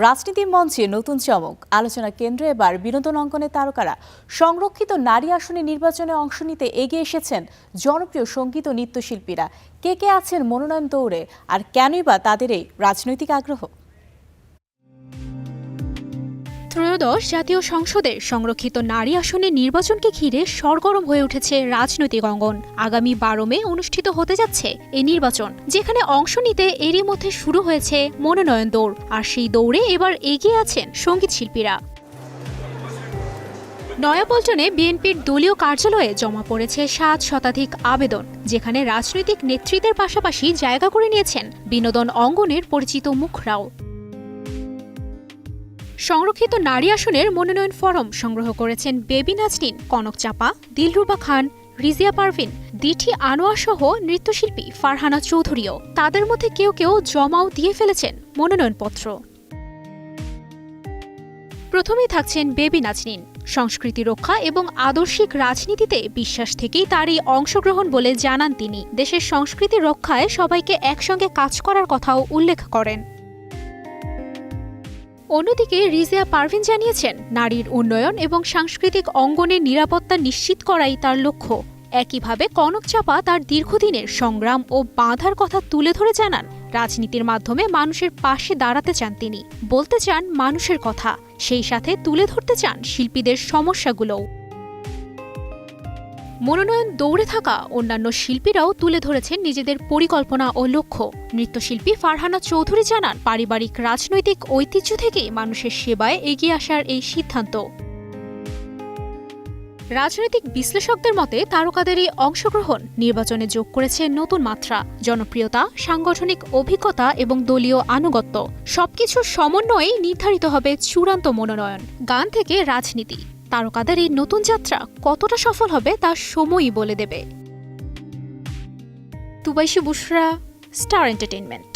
রাজনীতির মঞ্চে নতুন চমক, আলোচনা কেন্দ্রে এবার বিনোদন অঙ্গনের তারকারা। সংরক্ষিত নারী আসনে নির্বাচনে অংশ নিতে এগিয়ে এসেছেন জনপ্রিয় সঙ্গীত ও নৃত্যশিল্পীরা। কে কে আছেন মনোনয়ন দৌড়ে, আর কেনই বা তাদের এই রাজনৈতিক আগ্রহ? ত্রয়োদশ জাতীয় সংসদের সংরক্ষিত নারী আসনে নির্বাচনকে ঘিরে সরগরম হয়ে উঠেছে রাজনৈতিক অঙ্গন। আগামী 12 মে অনুষ্ঠিত হতে যাচ্ছে এই নির্বাচন, যেখানে অংশ নিতে এরই মধ্যে শুরু হয়েছে মনোনয়ন দৌড়। আর সেই দৌড়ে এবার এগিয়ে আছেন সঙ্গীত শিল্পীরা। নয়াপল্টনে বিএনপির দলীয় কার্যালয়ে জমা পড়েছে 7 শতাধিক আবেদন, যেখানে রাজনৈতিক নেতৃত্বের পাশাপাশি জায়গা করে নিয়েছেন বিনোদন অঙ্গনের পরিচিত মুখরাও। সংরক্ষিত নারী আসনের মনোনয়ন ফরম সংগ্রহ করেছেন বেবি নাজনীন, কনক চাপা, দিলরুবা খান, রিজিয়া পারভিন, দিঠি আনোয়ার সহ নৃত্যশিল্পী ফারহানা চৌধুরীও। তাদের মধ্যে কেউ কেউ জমাও দিয়ে ফেলেছেন মনোনয়নপত্র। প্রথমেই থাকছেন বেবি নাজনীন। সংস্কৃতি রক্ষা এবং আদর্শিক রাজনীতিতে বিশ্বাস থেকেই তারই অংশগ্রহণ বলে জানান তিনি। দেশের সংস্কৃতি রক্ষায় সবাইকে একসঙ্গে কাজ করার কথাও উল্লেখ করেন। অন্যদিকে রিজিয়া পারভিন জানিয়েছেন, নারীর উন্নয়ন এবং সাংস্কৃতিক অঙ্গনের নিরাপত্তা নিশ্চিত করাই তার লক্ষ্য। একইভাবে কনক চাপা তার দীর্ঘদিনের সংগ্রাম ও বাধার কথা তুলে ধরে জানান, রাজনীতির মাধ্যমে মানুষের পাশে দাঁড়াতে চান তিনি, বলতে চান মানুষের কথা, সেই সাথে তুলে ধরতে চান শিল্পীদের সমস্যাগুলোও। মনোনয়ন দৌড়ে থাকা অন্যান্য শিল্পীরাও তুলে ধরেছেন নিজেদের পরিকল্পনা ও লক্ষ্য। নৃত্যশিল্পী ফারহানা চৌধুরী জানান, পারিবারিক রাজনৈতিক ঐতিহ্য থেকেই মানুষের সেবায় এগিয়ে আসার এই সিদ্ধান্ত। রাজনৈতিক বিশ্লেষকদের মতে তারকাদের এই অংশগ্রহণ নির্বাচনে যোগ করেছে নতুন মাত্রা। জনপ্রিয়তা, সাংগঠনিক অভিজ্ঞতা এবং দলীয় আনুগত্য সবকিছুর সমন্বয়েই নির্ধারিত হবে চূড়ান্ত মনোনয়ন। গান থেকে রাজনীতি, তারকাদের এই নতুন যাত্রা কতটা সফল হবে তা সময়ই বলে দেবে। তুবাইশি বুশরা, স্টার এন্টারটেইনমেন্ট।